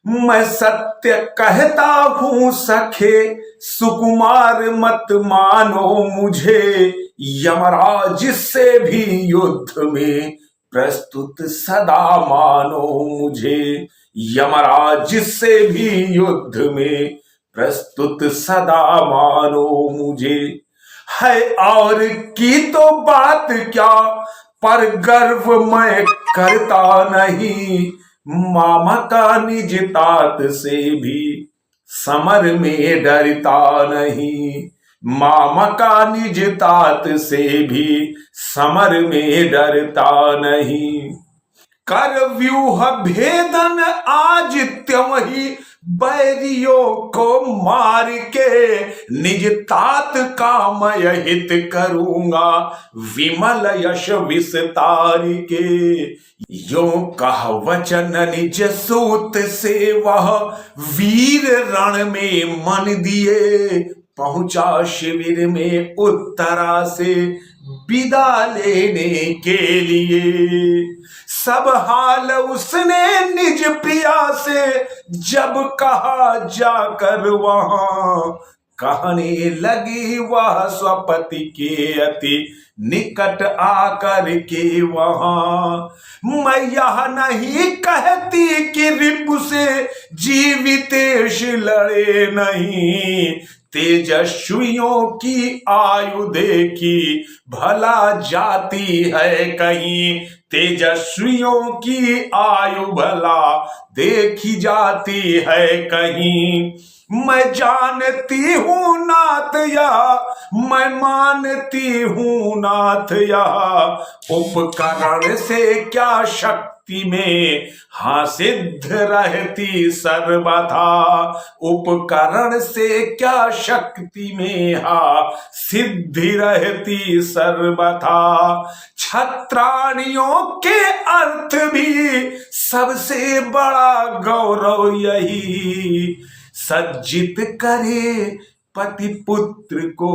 मैं सत्य कहता हूं सखे, सुकुमार मत मानो मुझे। यमराज से भी युद्ध में प्रस्तुत सदा मानो मुझे। यमराज से भी युद्ध में प्रस्तुत सदा मानो मुझे। है और की तो बात क्या, पर गर्व मैं करता नहीं। मामा का निज तात से भी समर में डरता नहीं। मामा का निज तात से भी समर में डरता नहीं। कर व्यूह भेदन आज त्यों बैरियों को मार के, निज तात का मैं हित करूंगा विमल यश विस्तार के। यो कह वचन निज सूत से वह वीर रण में मन दिए। पहुंचा शिविर में उत्तरा से विदा लेने के लिए। सब हाल उसने निज प्रिया से जब कहा जाकर वहां, कहने लगी वह स्वपति के अति निकट आकर के वहां। मैं यह नहीं कहती कि रिपु से जीवितेश लड़े नहीं। तेजस्वियों की आयु देखी भला जाती है कहीं। तेजस्वियों की आयु भला देखी जाती है कहीं। मैं जानती हूं नाथ या, मैं मानती हूं नाथ या, उपकरण से क्या शक्ति में हाँ सिद्ध रहती सर्वथा। उपकरण से क्या शक्ति में हाँ सिद्धि रहती सर्वथा। क्षत्राणियों के अर्थ भी सबसे बड़ा गौरव यही। सज्जित करे पति पुत्र को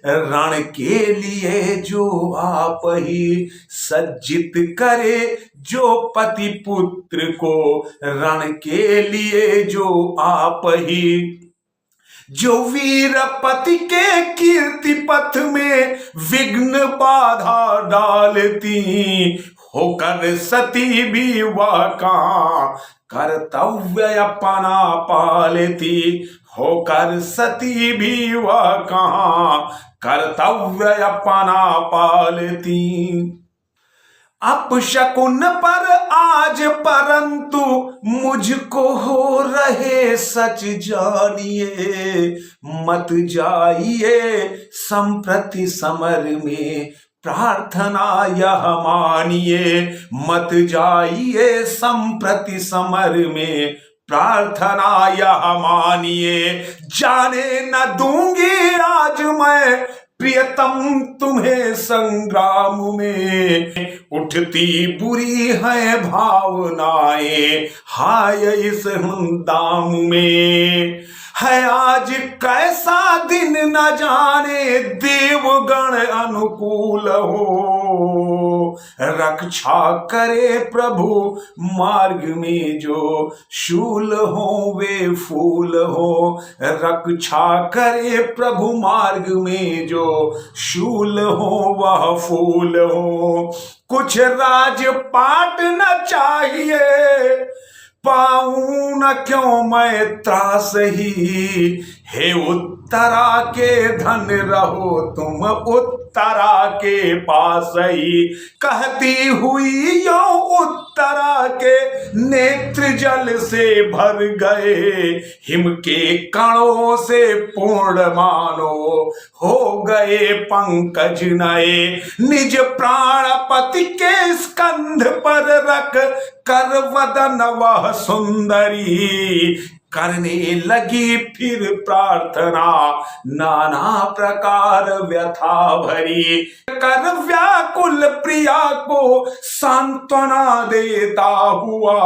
रण के लिए जो आप ही। सज्जित करे जो पति पुत्र को रण के लिए जो आप ही। जो वीर पति के कीर्ति पथ में विघ्न बाधा डालती, होकर सती भी वह कहाँ कर्तव्य अपना पालती। होकर सती भी वह कहाँ कर्तव्य अपना पालती। अपशकुन पर आज परंतु मुझको हो रहे सच जानिए। मत जाइए संप्रति समर में प्रार्थना यह मानिए। मत जाइए संप्रति समर में प्रार्थना यह मानिए। जाने न दूंगी आज मैं प्रियतम तुम्हें संग्राम में। उठती बुरी है भावनाएं हाय इस दाम में। है आज कैसा दिन न जाने देवगण अनुकूल हो। रक्षा करे प्रभु मार्ग में जो शूल हो वे फूल हो। रक्षा करे प्रभु मार्ग में जो शूल हो वह फूल हो। कुछ राजपाट न चाहिए पाऊं न क्यों मैं त्रास ही। हे उत्तरा के धन रहो तुम उत्तरा के पास ही। कहती हुई यो उत्तरा के नेत्र जल से भर गए। हिम के कणों से पूर्ण मानो हो गए पंकज नए। निज प्राणपति के स्कंध पर रख कर वदन वह सुंदरी। करने लगी फिर प्रार्थना नाना प्रकार व्यथा भरी। कर व्याकुल प्रिया को सांत्वना देता हुआ।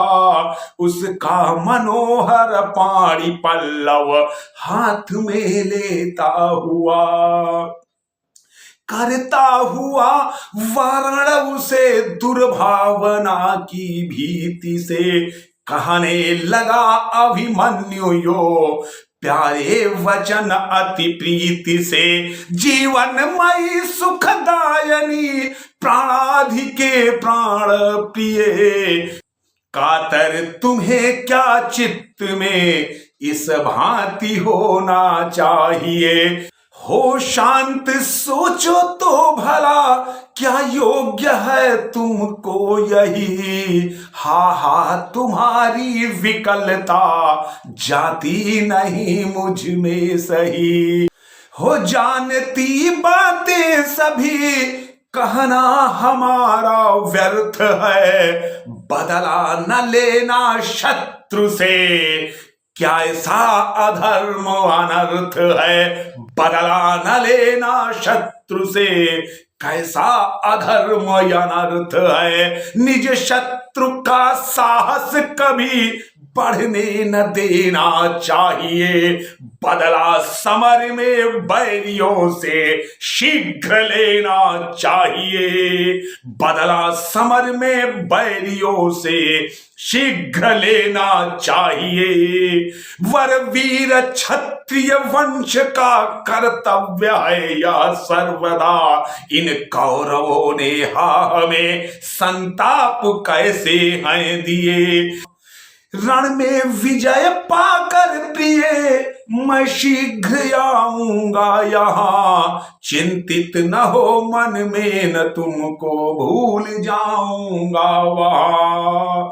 उसका मनोहर पाणी पल्लव हाथ में लेता हुआ। करता हुआ वारण उसे दुर्भावना की भीति से। कहने लगा अभिमन्यु यो प्यारे वचन अति प्रीति से, जीवनमयी सुखदायनी प्राणाधिके प्राण प्रिय, कातर तुम्हें क्या चित्त में इस भांति होना चाहिए, हो शांत सोचो तो भला क्या योग्य है तुमको यही, हा तुम्हारी विकलता जाती नहीं मुझ में सही, हो जानती बातें सभी कहना हमारा व्यर्थ है, बदला न लेना शत्रु से क्या ऐसा अधर्म अनर्थ है, बदला न लेना शत्रु से कैसा अधर्म अनर्थ है, निज शत्रु का साहस कभी बढ़ने न देना चाहिए, बदला समर में बैरियों से शीघ्र लेना चाहिए, बदला समर में बैरियों से शीघ्र लेना चाहिए, वर वीर क्षत्रिय वंश का कर्तव्य है यह सर्वदा, इन कौरवों ने हमें संताप कैसे हैं दिए, रण में विजय पाकर प्रिय मैं शीघ्र आऊंगा यहाँ, चिंतित न हो मन में न तुमको भूल जाऊंगा वहां।